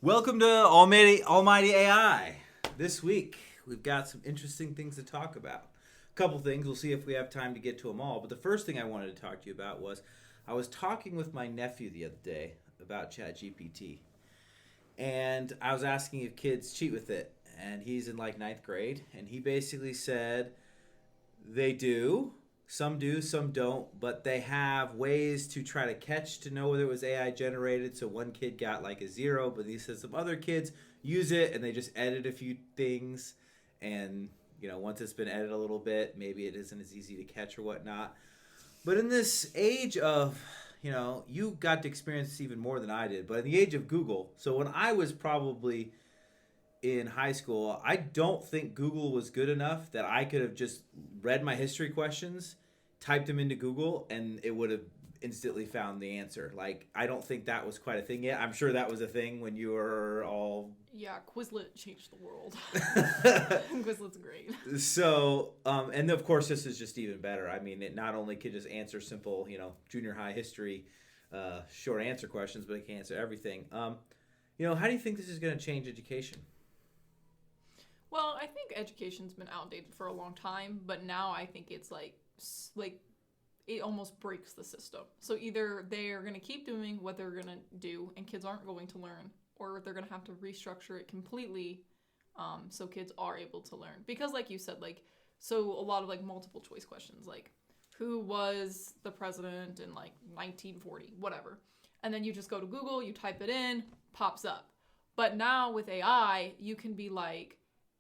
Welcome to Almighty AI. This week, we've got some interesting things to talk about. A couple things. We'll see if we have time to get to them all. But the first thing I wanted to talk to you about was I was talking with my nephew the other day about ChatGPT. And I was asking if kids cheat with it. And he's in like ninth grade. And he basically said they do, some don't, but they have ways to try to catch to know whether it was AI generated. So one kid got like a 0, but he says some other kids use it and they just edit a few things. And, once it's been edited a little bit, maybe it isn't as easy to catch or whatnot. But in this age of, you got to experience this even more than I did, but in the age of Google, so when I was probably in high school, I don't think Google was good enough that I could have just read my history questions, typed them into Google, and it would have instantly found the answer. Like, I don't think that was quite a thing yet. I'm sure that was a thing when you were all... Yeah, Quizlet changed the world. Quizlet's great. So, and of course, this is just even better. I mean, it not only can just answer simple, junior high history short answer questions, but it can answer everything. How do you think this is going to change education? Well, I think education's been outdated for a long time, but now I think it's like it almost breaks the system. So either they're going to keep doing what they're going to do and kids aren't going to learn, or they're going to have to restructure it completely so kids are able to learn. Because like you said, so a lot of multiple choice questions, like who was the president in 1940, whatever. And then you just go to Google, you type it in, pops up. But now with AI, you can be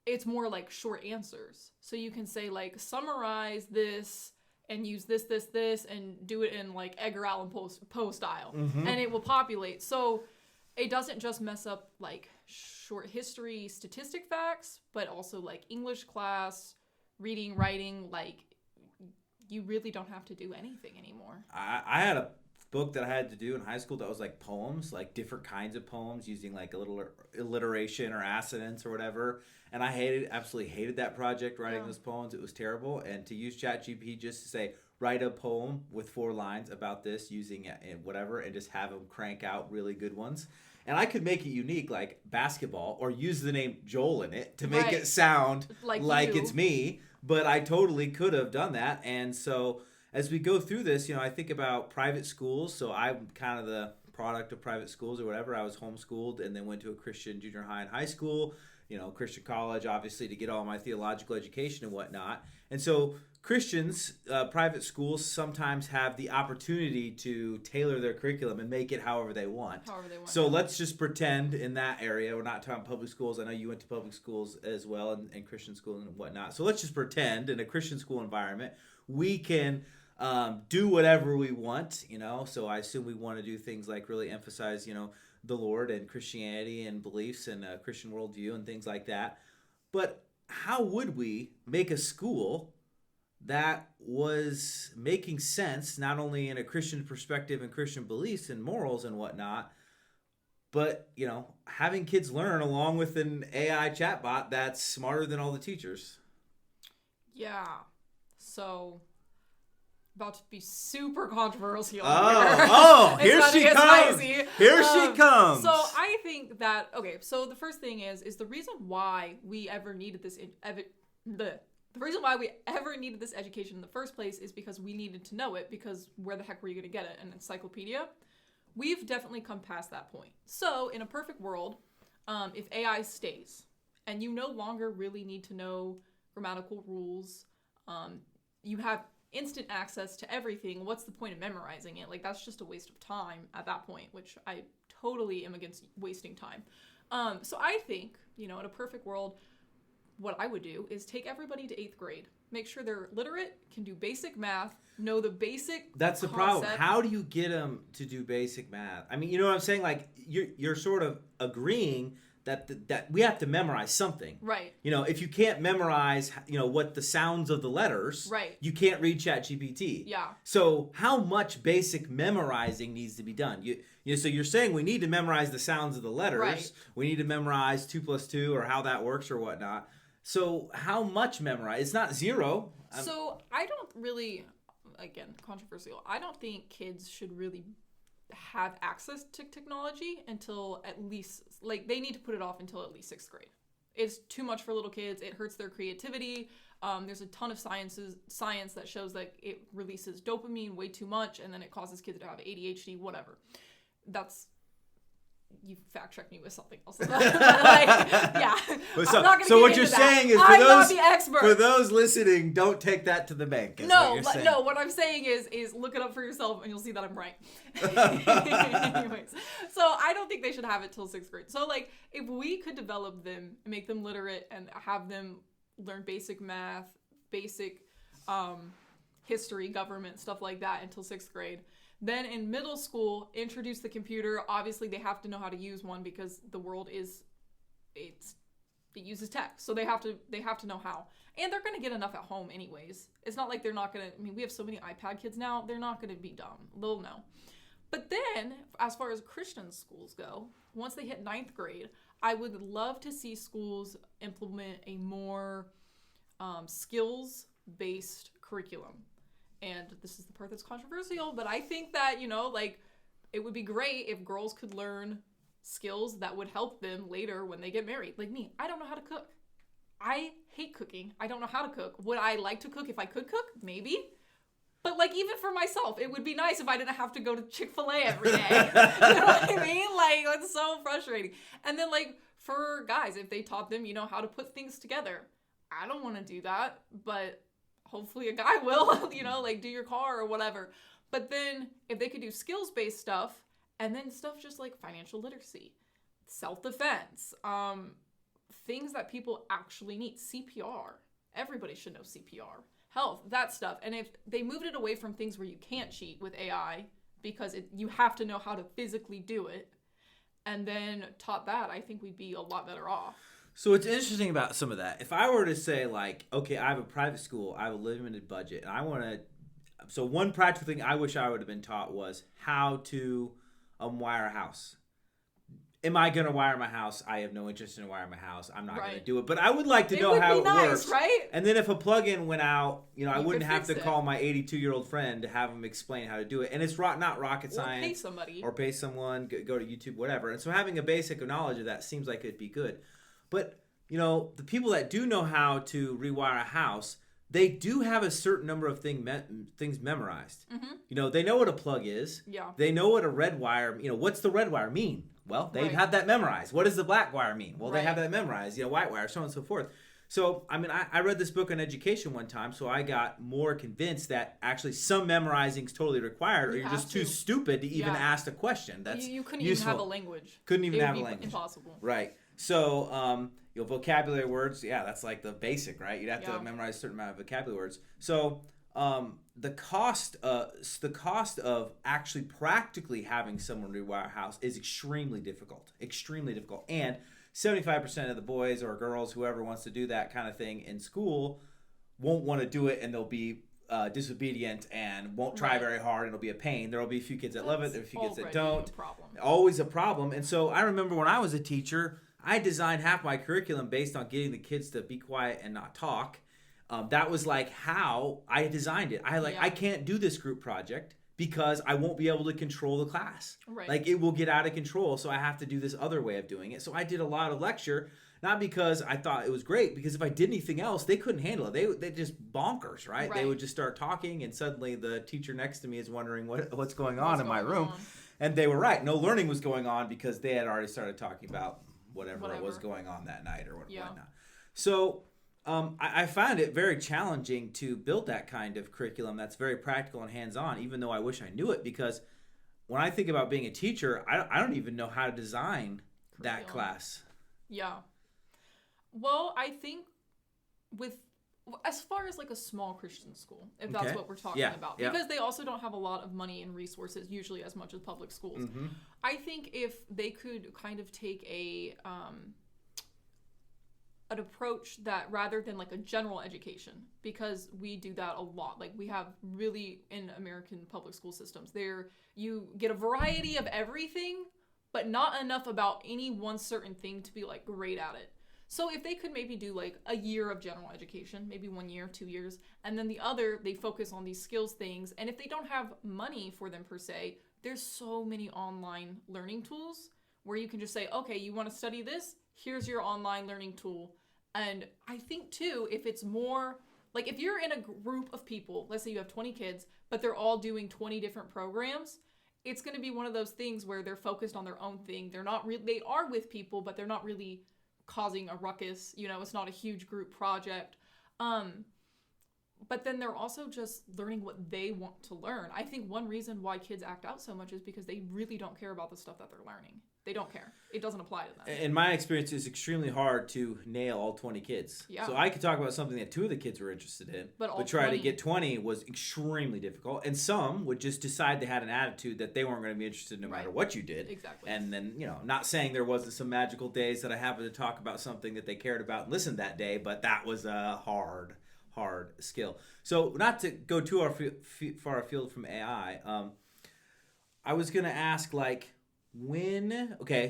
it's more like short answers. So you can say summarize this and use this, and do it in Edgar Allan Poe style. Mm-hmm. And it will populate. So it doesn't just mess up short history statistic facts, but also English class, reading, writing, you really don't have to do anything anymore. I had a book that I had to do in high school that was poems, different kinds of poems using a little alliteration or assonance or whatever. And I absolutely hated that project, writing those poems. It was terrible. And to use ChatGPT just to say, write a poem with 4 lines about this using it and whatever, and just have them crank out really good ones. And I could make it unique, like basketball, or use the name Joel in it to make it sound like it's me. But I totally could have done that. And so as we go through this, I think about private schools. So I'm kind of the product of private schools or whatever. I was homeschooled and then went to a Christian junior high and high school, Christian college, obviously, to get all my theological education and whatnot. And so Christians, private schools sometimes have the opportunity to tailor their curriculum and make it however they want. So let's just pretend in that area, we're not talking public schools. I know you went to public schools as well and Christian schools and whatnot. So let's just pretend in a Christian school environment, we can do whatever we want, So I assume we want to do things like really emphasize, the Lord and Christianity and beliefs and Christian worldview and things like that. But how would we make a school that was making sense, not only in a Christian perspective and Christian beliefs and morals and whatnot, but, having kids learn along with an AI chatbot that's smarter than all the teachers? Yeah. So... about to be super controversial here. Here she comes. Here she comes. So I think that so the first thing is the reason why we ever needed this the reason why we ever needed this education in the first place is because we needed to know it, because where the heck were you going to get it? An encyclopedia? We've definitely come past that point. So in a perfect world, if AI stays and you no longer really need to know grammatical rules, you have instant access to everything, what's the point of memorizing it? That's just a waste of time at that point, which I totally am against wasting time. So I think, in a perfect world, what I would do is take everybody to 8th grade, make sure they're literate, can do basic math, know the basic That's the concept. problem. How do you get them to do basic math? I mean, you know what I'm saying? You're sort of agreeing that we have to memorize something. Right. If you can't memorize, what the sounds of the letters, right, you can't read ChatGPT. Yeah. So how much basic memorizing needs to be done? So you're saying we need to memorize the sounds of the letters. Right. We need to memorize 2 + 2 or how that works or whatnot. So how much memorize? It's not 0. So I don't really, again, controversial. I don't think kids should really have access to technology until at least, like, they need to put it off until at least 6th grade. It's too much for little kids. It hurts their creativity. There's a ton of science that shows that it releases dopamine way too much, and then it causes kids to have ADHD, whatever. You fact check me with something else. Like, yeah. So, what you're saying is, for those listening, don't take that to the bank. No, what I'm saying is look it up for yourself and you'll see that I'm right. Anyways, so I don't think they should have it till 6th grade. So, like, if we could develop them and make them literate and have them learn basic math, basic history, government, stuff like that until 6th grade. Then in middle school, introduce the computer. Obviously, they have to know how to use one because the world it uses tech. So they have to know how. And they're going to get enough at home anyways. It's not like they're not going to, I mean, we have so many iPad kids now, they're not going to be dumb. They'll know. But then, as far as Christian schools go, once they hit 9th grade, I would love to see schools implement a more skills-based curriculum. And this is the part that's controversial, but I think that, like, it would be great if girls could learn skills that would help them later when they get married. Like me, I don't know how to cook. I hate cooking. I don't know how to cook. Would I like to cook if I could cook? Maybe. But, like, even for myself, it would be nice if I didn't have to go to Chick-fil-A every day. You know what I mean? Like, it's so frustrating. And then, like, for guys, if they taught them, how to put things together. I don't want to do that, but hopefully a guy will, like, do your car or whatever. But then if they could do skills-based stuff, and then stuff just like financial literacy, self-defense, things that people actually need, CPR. Everybody should know CPR. Health, that stuff. And if they moved it away from things where you can't cheat with AI, because you have to know how to physically do it, and then taught that, I think we'd be a lot better off. So what's interesting about some of that, if I were to say, like, okay, I have a private school, I have a limited budget, and I want to, so one practical thing I wish I would have been taught was how to wire a house. Am I going to wire my house? I have no interest in wiring my house. I'm not going to do it. But I would like to know how it works. Right? And then if a plug-in went out, I wouldn't have to call my 82-year-old friend to have him explain how to do it. And it's not rocket science. Or pay somebody. Or pay someone, go to YouTube, whatever. And so having a basic knowledge of that seems like it'd be good. But, the people that do know how to rewire a house, they do have a certain number of things memorized. Mm-hmm. They know what a plug is. Yeah. They know what a red wire, what's the red wire mean? Well, they have that memorized. What does the black wire mean? Well, they have that memorized. White wire, so on and so forth. So, I mean, I read this book on education one time, so I got more convinced that actually some memorizing is totally required, or you're just too stupid to even ask a question. That's you couldn't useful. even have a language. Couldn't even have a language. Impossible. Right. So, vocabulary words, that's like the basic, right? You'd have to memorize a certain amount of vocabulary words. So, the cost of actually practically having someone rewire a house is extremely difficult. And 75% of the boys or girls, whoever wants to do that kind of thing in school, won't want to do it, and they'll be disobedient and won't try very hard, and it'll be a pain. There will be a few kids that love it, there are a few kids that don't. Always a problem. And so I remember when I was a teacher, I designed half my curriculum based on getting the kids to be quiet and not talk. That was like how I designed it. I can't do this group project because I won't be able to control the class. Right. Like, it will get out of control, so I have to do this other way of doing it. So I did a lot of lecture, not because I thought it was great, because if I did anything else, they couldn't handle it. They just bonkers, right? They would just start talking, and suddenly the teacher next to me is wondering what's going on in my room. And they were right. No learning was going on because they had already started talking about whatever was going on that night or whatnot. So I found it very challenging to build that kind of curriculum that's very practical and hands-on, even though I wish I knew it, because when I think about being a teacher, I don't even know how to design that class. Yeah. Well, I think as far as like a small Christian school, if that's what we're talking about, because they also don't have a lot of money and resources, usually as much as public schools. Mm-hmm. I think if they could kind of take an approach that, rather than like a general education, because we do that a lot. Like, we have really, in American public school systems, you get a variety of everything, but not enough about any one certain thing to be like great at it. So if they could maybe do like a year of general education, maybe 1 year, 2 years, and then the other, they focus on these skills things. And if they don't have money for them per se, there's so many online learning tools where you can just say, okay, you want to study this? Here's your online learning tool. And I think too, if it's more like if you're in a group of people, let's say you have 20 kids, but they're all doing 20 different programs, it's going to be one of those things where they're focused on their own thing. They're not really, they are with people, but they're not really causing a ruckus. You know, it's not a huge group project. But then they're also just learning what they want to learn. I think one reason why kids act out so much is because they really don't care about the stuff that they're learning. They don't care. It doesn't apply to them. In my experience, it's extremely hard to nail all 20 kids. Yeah. So I could talk about something that 2 of the kids were interested in, but try to get 20 was extremely difficult. And some would just decide they had an attitude that they weren't going to be interested no matter what you did. Exactly. And then, you know, not saying there wasn't some magical days that I happened to talk about something that they cared about and listened that day, but that was a hard skill. So not to go too far afield from AI, I was going to ask, like,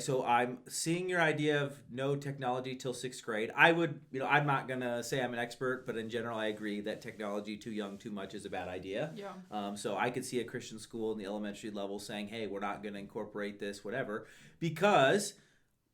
so I'm seeing your idea of no technology till 6th grade. I would, you know, I'm not going to say I'm an expert, but in general, I agree that technology too young, too much is a bad idea. Yeah. So I could see a Christian school in the elementary level saying, hey, we're not going to incorporate this, whatever, because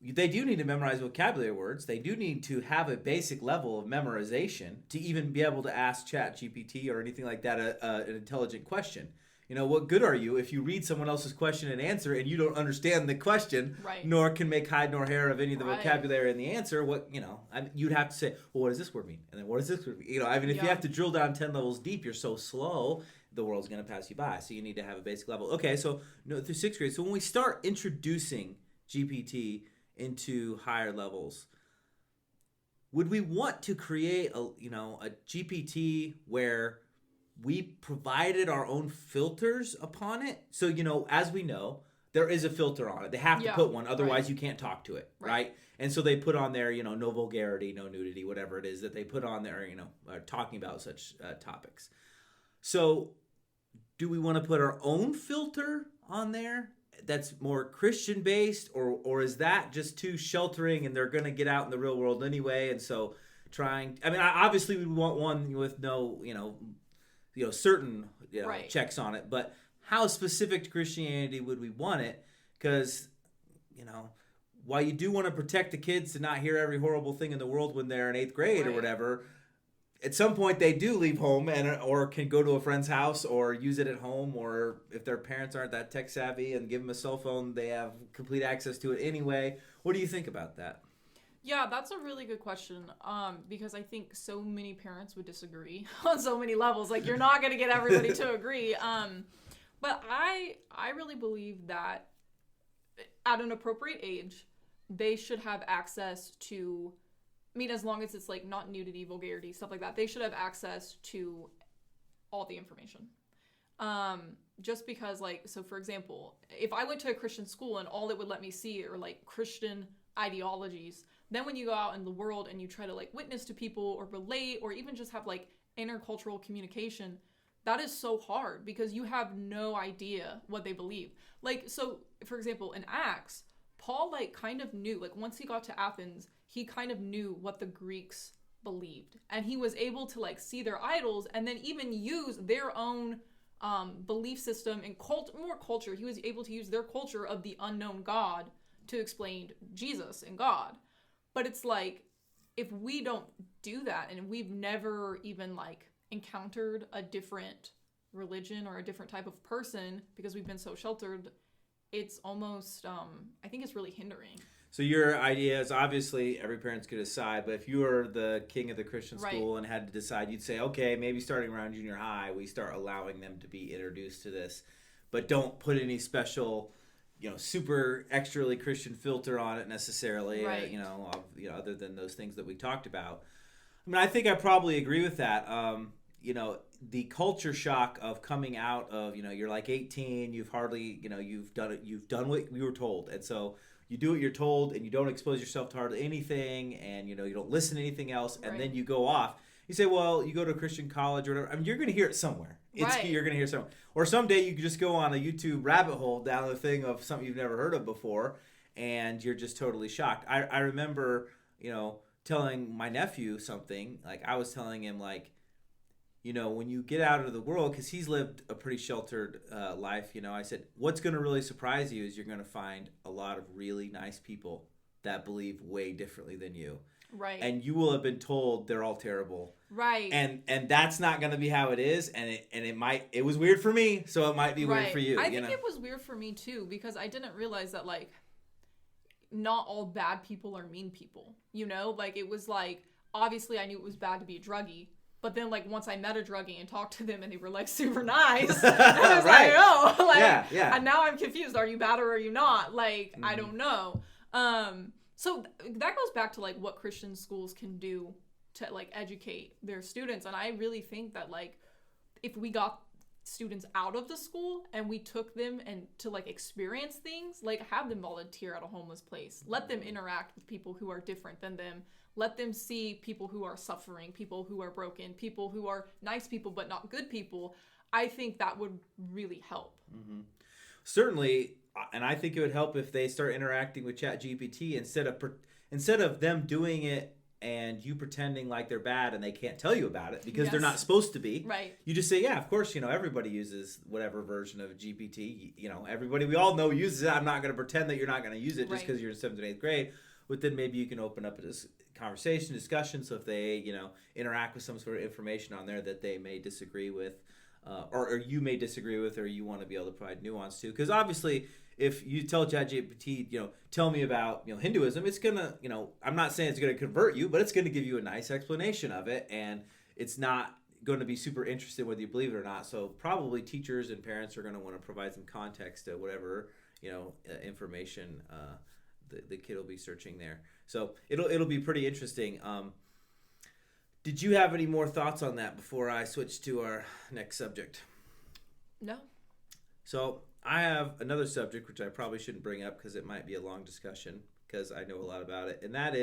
they do need to memorize vocabulary words. They do need to have a basic level of memorization to even be able to ask ChatGPT or anything like that an intelligent question. You know, what good are you if you read someone else's question and answer and you don't understand the question, nor can make hide nor hair of any of the vocabulary in the answer? What, you know, you'd have to say, well, what does this word mean? And then what does this word mean? You know, I mean, if you have to drill down 10 levels deep, you're so slow, the world's going to pass you by. So you need to have a basic level. Okay, so through 6th grade. So when we start introducing GPT into higher levels, would we want to create a GPT where we provided our own filters upon it? So, you know, as we know, there is a filter on it. They have to put one, otherwise you can't talk to it, right? And so they put on there, you know, no vulgarity, no nudity, whatever it is that they put on there, you know, talking about such topics. So do we want to put our own filter on there that's more Christian based, or is that just too sheltering and they're going to get out in the real world anyway? And so obviously we want one with no, certain checks on it, but how specific to Christianity would we want it? Because, you know, while you do want to protect the kids to not hear every horrible thing in the world when they're in 8th grade or whatever, at some point they do leave home or can go to a friend's house or use it at home, or if their parents aren't that tech savvy and give them a cell phone, they have complete access to it anyway. What do you think about that? Yeah, that's a really good question, because I think so many parents would disagree on so many levels. Like, you're not going to get everybody to agree. But I really believe that at an appropriate age, they should have access to, I mean, as long as it's like not nudity, vulgarity, stuff like that, they should have access to all the information. Just because, like, so for example, if I went to a Christian school and all it would let me see are like Christian ideologies, then when you go out in the world and you try to like witness to people or relate or even just have like intercultural communication, that is so hard because you have no idea what they believe. Like, so for example, in Acts, Paul like kind of knew, like once he got to Athens, he kind of knew what the Greeks believed, and he was able to like see their idols and then even use their own belief system and more culture. He was able to use their culture of the unknown God to explain Jesus and God. But it's like, if we don't do that and we've never even like encountered a different religion or a different type of person because we've been so sheltered, it's almost, I think it's really hindering. So your idea is, obviously every parent's going to decide, but if you were the king of the Christian school and had to decide, you'd say, okay, maybe starting around junior high, we start allowing them to be introduced to this, but don't put any special, super extrally Christian filter on it necessarily, other than those things that we talked about. I mean, I think I probably agree with that. The culture shock of coming out of, you're like 18, you've hardly, you've done what you were told. And so you do what you're told and you don't expose yourself to hardly anything, and, you don't listen to anything else. And then you go off. You say, well, you go to a Christian college or whatever. I mean, you're going to hear it somewhere. You're going to hear somewhere. Or someday you can just go on a YouTube rabbit hole down the thing of something you've never heard of before, and you're just totally shocked. I remember, telling my nephew something. Like, I was telling him, like, you know, when you get out of the world, because he's lived a pretty sheltered life, you know, I said, what's going to really surprise you is you're going to find a lot of really nice people that believe way differently than you. Right. And you will have been told they're all terrible. Right. And that's not going to be how it is. And it was weird for me, so it might be weird for you. I think it was weird for me too, because I didn't realize that, like, not all bad people are mean people, you know? Like, it was like, obviously I knew it was bad to be a druggie. But then, like, once I met a druggie and talked to them and they were, like, super nice, I was right. like, oh, like, yeah. And now I'm confused. Are you bad or are you not? Like, I don't know. So that goes back to, like, what Christian schools can do to, like, educate their students. And I really think that, like, if we got students out of the school and we took them and to, like, experience things, like, have them volunteer at a homeless place, let them interact with people who are different than them, let them see people who are suffering, people who are broken, people who are nice people but not good people, I think that would really help. Mm-hmm. Certainly, and I think it would help if they start interacting with ChatGPT instead of them doing it and you pretending like they're bad and they can't tell you about it because they're not supposed to be. Right. You just say, yeah, of course, you know, everybody uses whatever version of GPT. You know, everybody, we all know uses it. I'm not going to pretend that you're not going to use it just because you're in 7th and 8th grade. But then maybe you can open up a conversation, discussion, so if they, you know, interact with some sort of information on there that they may disagree with, or you may disagree with, or you want to be able to provide nuance to. Because obviously, if you tell ChatGPT, you know, tell me about, you know, Hinduism, it's going to, you know, I'm not saying it's going to convert you, but it's going to give you a nice explanation of it, and it's not going to be super interested whether you believe it or not. So probably teachers and parents are going to want to provide some context to whatever, you know, information the kid will be searching there. So it'll be pretty interesting. Did you have any more thoughts on that before I switch to our next subject? No. So I have another subject which I probably shouldn't bring up because it might be a long discussion because I know a lot about it, and that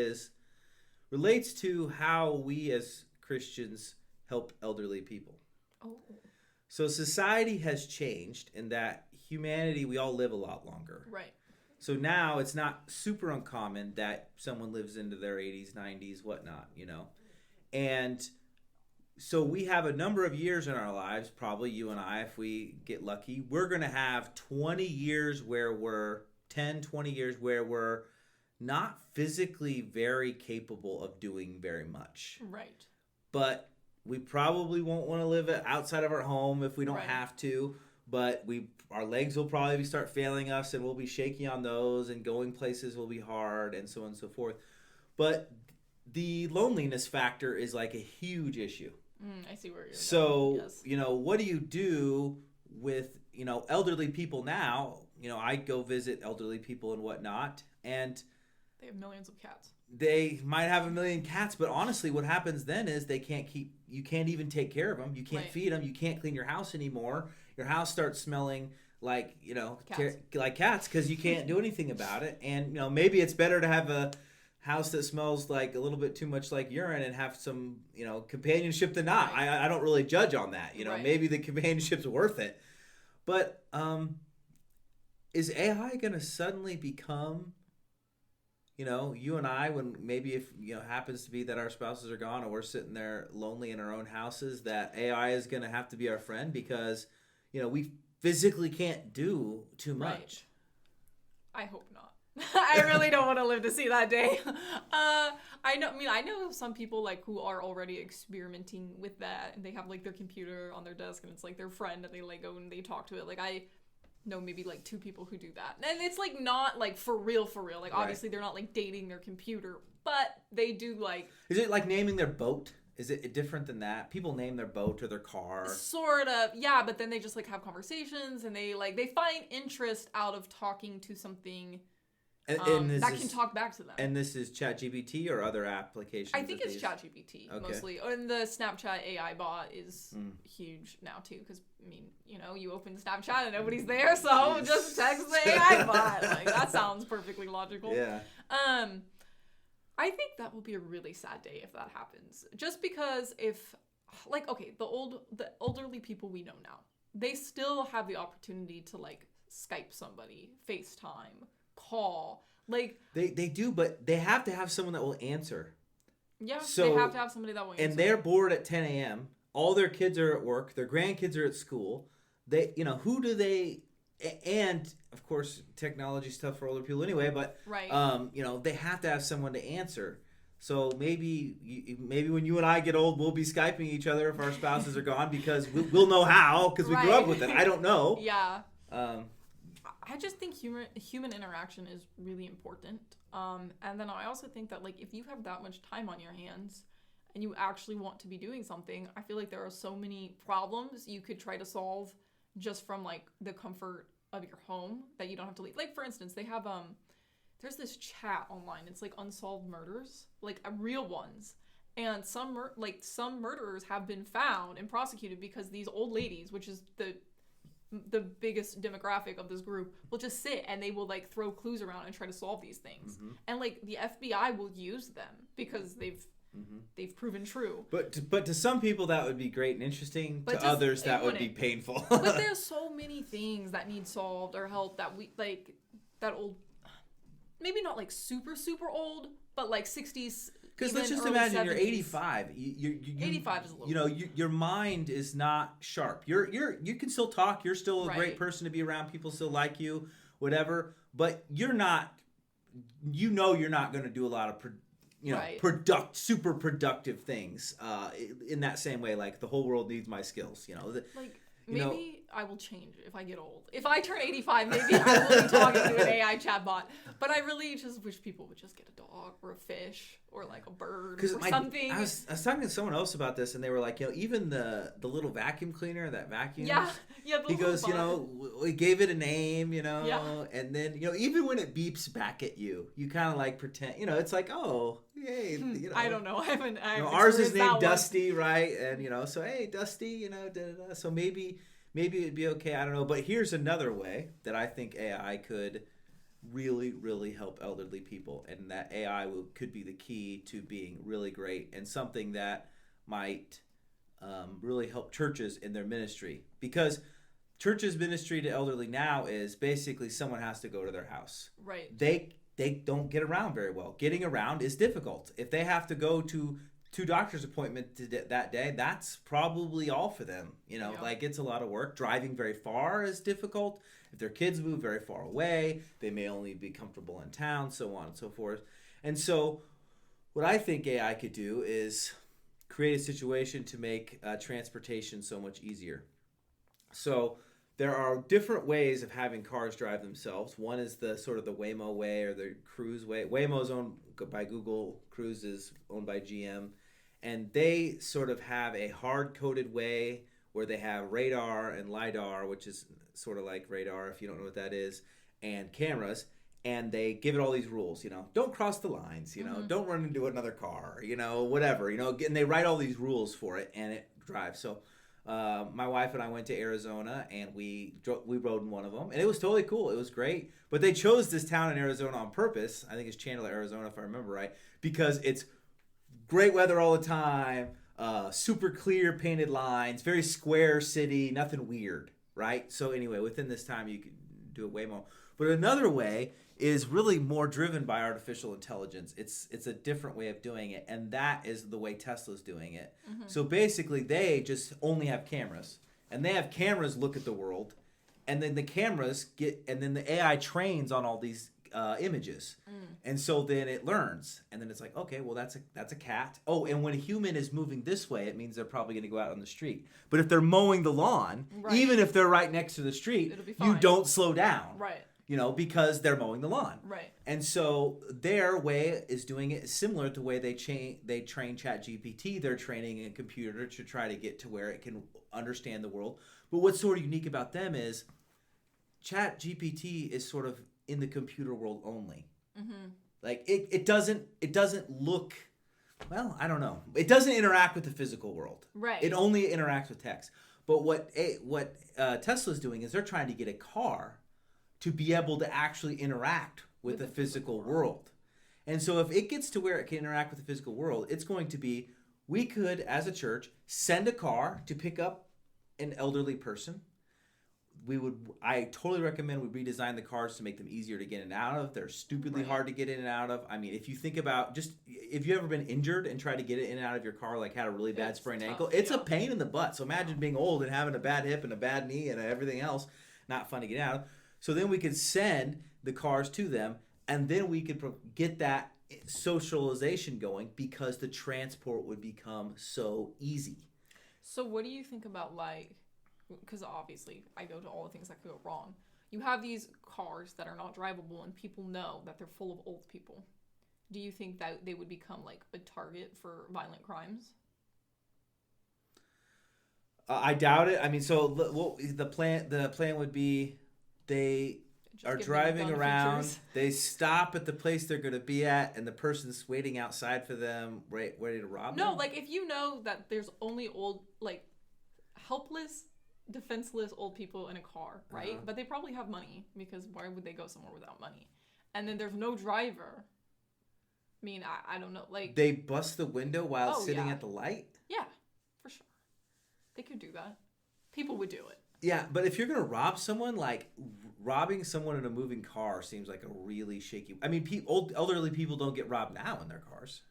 relates to how we as Christians help elderly people. Oh. So society has changed in that humanity, we all live a lot longer. Right. So now it's not super uncommon that someone lives into their 80s, 90s, whatnot, you know. And so we have a number of years in our lives, probably you and I, if we get lucky, we're going to have 20 years where we're not physically very capable of doing very much. Right. But we probably won't want to live outside of our home if we don't have to. But our legs will probably start failing us and we'll be shaky on those and going places will be hard and so on and so forth. But the loneliness factor is like a huge issue. I see where you're going. So, yes. You know, what do you do with, you know, elderly people now? You know, I go visit elderly people and whatnot, and they have millions of cats. They might have a million cats, but honestly, what happens then is you can't even take care of them. You can't feed them. You can't clean your house anymore. Your house starts smelling like, you know, like cats because you can't do anything about it. And, you know, maybe it's better to have a house that smells like a little bit too much like urine and have some, you know, companionship than not. I don't really judge on that. You know, maybe the companionship's worth it. But is AI going to suddenly become, you know, you and I, when maybe if, you know, happens to be that our spouses are gone and we're sitting there lonely in our own houses, that AI is going to have to be our friend because, you know, we physically can't do too much. I hope not. I really don't want to live to see that day. I know some people like who are already experimenting with that, and they have like their computer on their desk and it's like their friend and they like go and they talk to it. Like I know maybe like 2 people who do that. And it's like not like for real. Like obviously they're not like dating their computer, but they do like. Is it like naming their boat? Is it different than that? People name their boat or their car. Sort of, yeah, but then they just like have conversations and they find interest out of talking to something that can talk back to them. And this is ChatGPT or other applications? I think it's ChatGPT mostly. And the Snapchat AI bot is huge now too, because I mean, you know, you open Snapchat and nobody's there, so just text the AI bot. Like that sounds perfectly logical. Yeah. I think that will be a really sad day if that happens. Just because if, like, okay, the elderly people we know now, they still have the opportunity to like Skype somebody, FaceTime, call. Like they do, but they have to have someone that will answer. Yeah, so, they have to have somebody that will answer. And they're bored at 10 a.m. all their kids are at work, their grandkids are at school. They, who do they? And of course, technology stuff for older people anyway. But Right. they have to have someone to answer. So maybe when you and I get old, we'll be Skyping each other if our spouses are gone because we'll know how because we grew up with it. I don't know. Yeah. I just think human interaction is really important. And then I also think that, like, if you have that much time on your hands and you actually want to be doing something, I feel like there are so many problems you could try to solve just from, like, the comfort of your home that you don't have to leave. Like, for instance, they have, there's this chat online. It's, like, unsolved murders, like, real ones. And some murderers have been found and prosecuted because these old ladies, which is the biggest demographic of this group, will just sit and they will, like, throw clues around and try to solve these things. Mm-hmm. And, like, the FBI will use them because they've proven true. But to some people that would be great and interesting. But to others that would be painful. But there's so many things that need solved or help that we, like, that old, maybe not like super super old, but like 60s. Because let's just imagine 70s. You're 85. 85 is a little. Your mind is not sharp. You can still talk. You're still a great person to be around. People still like you, whatever. But you're not. You're not going to do a lot of super productive things in that same way. Like the whole world needs my skills. Maybe I will change if I get old. If I turn 85, maybe I will be talking to an AI chatbot. But I really just wish people would just get a dog or a fish or like a bird or something. I was talking to someone else about this, and they were like, even the little vacuum cleaner that vacuums. Yeah. He goes, we gave it a name, and then, even when it beeps back at you, you kind of like pretend, it's like, oh, yay. I don't know. I haven't ours is named Dusty, right? And, so, hey, Dusty, da-da-da. So maybe it'd be okay. I don't know. But here's another way that I think AI could really, really help elderly people. And that AI could be the key to being really great and something that might really help churches in their ministry. Because churches' ministry to elderly now is basically someone has to go to their house. Right. They don't get around very well. Getting around is difficult. If they have to go to 2 doctor's appointments that day, that's probably all for them. Like it's a lot of work. Driving very far is difficult. If their kids move very far away, they may only be comfortable in town, so on and so forth. And so what I think AI could do is create a situation to make transportation so much easier. So there are different ways of having cars drive themselves. One is the sort of the Waymo way or the Cruise way. Waymo is owned by Google. Cruise is owned by GM. And they sort of have a hard-coded way where they have radar and LiDAR, which is sort of like radar, if you don't know what that is, and cameras. And they give it all these rules, don't cross the lines, don't run into another car, whatever, and they write all these rules for it, and it drives. So my wife and I went to Arizona, and we rode in one of them, and it was totally cool. It was great. But they chose this town in Arizona on purpose. I think it's Chandler, Arizona, if I remember right, because it's great weather all the time, super clear painted lines, very square city, nothing weird, right? So anyway, within this time, you can do it way more. But another way is really more driven by artificial intelligence. It's a different way of doing it, and that is the way Tesla's doing it. Mm-hmm. So basically, they just only have cameras, and they have cameras look at the world, and then the cameras and then the AI trains on all these images, and so then it learns, and then it's like, okay, well that's a cat. Oh, and when a human is moving this way, it means they're probably going to go out on the street. But if they're mowing the lawn, even if they're right next to the street, you don't slow down, right? Because they're mowing the lawn, right? And so their way is doing it similar to the way they train ChatGPT. They're training a computer to try to get to where it can understand the world. But what's sort of unique about them is ChatGPT is sort of in the computer world only. Mm-hmm. Like it doesn't look, well, I don't know. It doesn't interact with the physical world. Right. It only interacts with text. But what Tesla's doing is they're trying to get a car to be able to actually interact with the physical world. And so if it gets to where it can interact with the physical world, it's going to be, we could, as a church, send a car to pick up an elderly person. I totally recommend we redesign the cars to make them easier to get in and out of. They're stupidly Right. hard to get in and out of. I mean, if you think about just if you've ever been injured and tried to get it in and out of your car, like had a really bad It's sprained tough, ankle, it's a yeah. pain in the butt. So imagine being old and having a bad hip and a bad knee and everything else, not fun to get out of. So then we could send the cars to them, and then we could get that socialization going because the transport would become so easy. So what do you think about like, because obviously I go to all the things that could go wrong. You have these cars that are not drivable and people know that they're full of old people. Do you think that they would become like a target for violent crimes? I doubt it. I mean, so the plan would be they Just are give them driving gun around. features? They stop at the place they're going to be at, and the person's waiting outside for them, ready to rob them. No, like if you know that there's only old, like helpless, defenseless old people in a car, right? But they probably have money because why would they go somewhere without money? And then there's no driver. I mean, I don't know. Like, They bust the window while Oh, sitting yeah. at the light. yeah, for sure. They could do that. People would do it. Yeah, but if you're going to rob someone, like robbing someone in a moving car seems like a really shaky. I mean, elderly people don't get robbed now in their cars.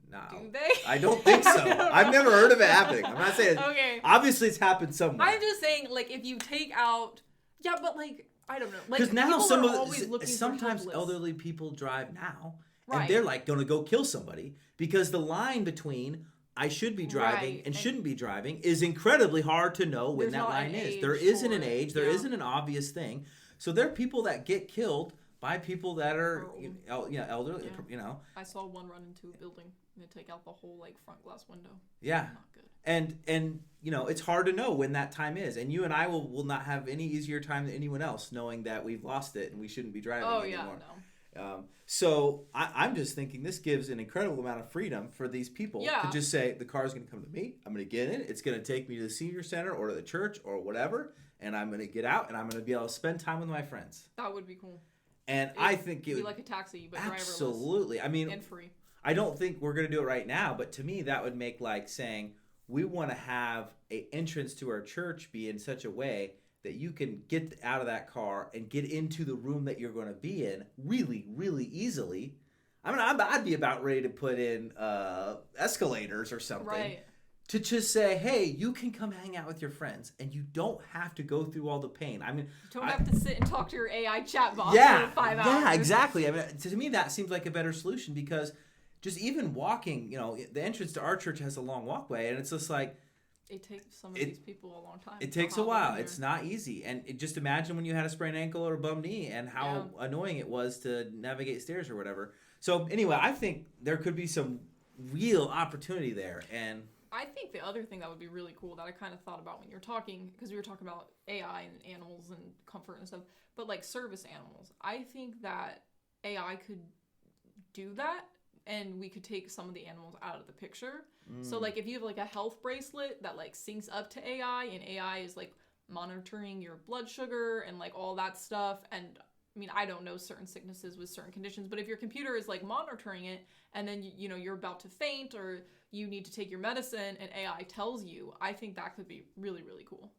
No. Do they? I don't think so. I've never heard of it happening. I'm not saying. Okay. Obviously, it's happened somewhere. I'm just saying, like, if you take out, yeah, but like, I don't know, like, Because now people are always looking sometimes for helpless. elderly people drive now, Right. and they're like going to go kill somebody because the line between I should be driving Right, and and- shouldn't be driving is incredibly hard to know when There's that not line an is. age There isn't for an it, age. There yeah. not an obvious thing. So there are people that get killed by people that are elderly. Yeah. You know, I saw one run into a building and they take out the whole like front glass window. yeah. Not good. And you know, it's hard to know when that time is. And you and I will not have any easier time than anyone else knowing that we've lost it and we shouldn't be driving Oh anymore. yeah, no. So I'm just thinking this gives an incredible amount of freedom for these people Yeah. to just say the car's going to come to me. I'm going to get in. It's going to take me to the senior center or to the church or whatever, and I'm going to get out and I'm going to be able to spend time with my friends. That would be cool. And I think it It'd be would like a taxi, but driverless absolutely. I mean, and free. I don't think we're going to do it right now, but to me that would make like saying we want to have a entrance to our church be in such a way that you can get out of that car and get into the room that you're going to be in really, really easily. I mean, I'd be about ready to put in escalators or something Right. to just say, hey, you can come hang out with your friends and you don't have to go through all the pain. I mean, You don't have to sit and talk to your AI chatbot yeah, for 5 hours. yeah, exactly. I mean, to me, that seems like a better solution because just even walking, you know, the entrance to our church has a long walkway, and it's just like It takes some of these people a long time. it to takes a hop while. on It's there. not easy, and just imagine when you had a sprained ankle or a bum knee, and how annoying it was to navigate stairs or whatever. So anyway, I think there could be some real opportunity there, and I think the other thing that would be really cool that I kind of thought about when you were talking, because we were talking about AI and animals and comfort and stuff, but like service animals. I think that AI could do that and we could take some of the animals out of the picture. So like if you have like a health bracelet that like syncs up to AI and AI is like monitoring your blood sugar and like all that stuff, and I mean, I don't know certain sicknesses with certain conditions, but if your computer is like monitoring it and then you know you're about to faint or you need to take your medicine and AI tells you, I think that could be really, really cool.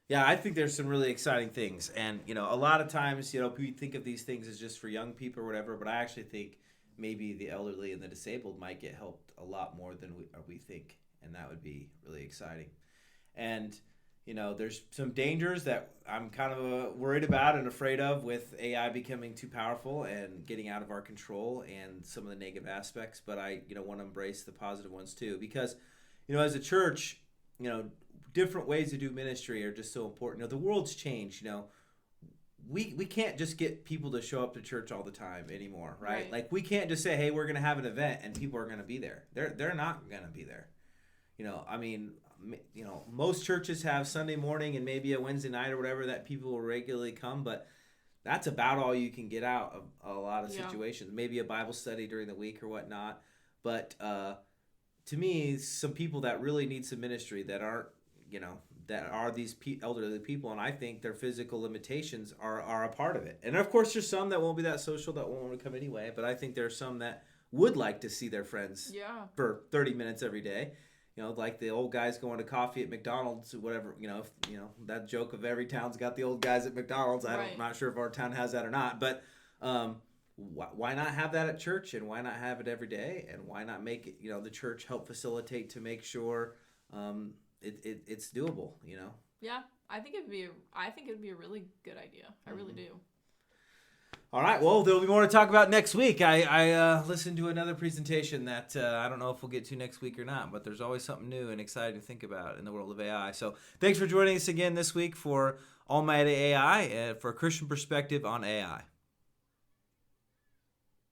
yeah, I think there's some really exciting things. And, you know, a lot of times, you know, we think of these things as just for young people or whatever, but I actually think maybe the elderly and the disabled might get helped a lot more than we think. And that would be really exciting. And, you know, there's some dangers that I'm kind of worried about and afraid of with AI becoming too powerful and getting out of our control and some of the negative aspects. But I, you know, want to embrace the positive ones too, because, you know, as a church, you know, different ways to do ministry are just so important. You know, the world's changed. You know, we can't just get people to show up to church all the time anymore, right? Like we can't just say, hey, we're going to have an event and people are going to be there. They're not going to be there. You know, I mean, you know, most churches have Sunday morning and maybe a Wednesday night or whatever that people will regularly come, but that's about all you can get out of a lot of situations. Maybe a Bible study during the week or whatnot. But to me, some people that really need some ministry that aren't, you know, that are these elderly people, and I think their physical limitations are a part of it. And of course, there's some that won't be that social, that won't want to come anyway, but I think there are some that would like to see their friends for 30 minutes every day. like the old guys going to coffee at McDonald's, whatever. That joke of every town's got the old guys at McDonald's. I'm not sure if our town has that or not, but why not have that at church, and why not have it every day, and why not make it, the church help facilitate to make sure it's doable. Yeah, I think it'd be a really good idea. I really do. All right, well, there'll be more to talk about next week. I listened to another presentation that I don't know if we'll get to next week or not, but there's always something new and exciting to think about in the world of AI. So thanks for joining us again this week for Almighty AI, for a Christian perspective on AI.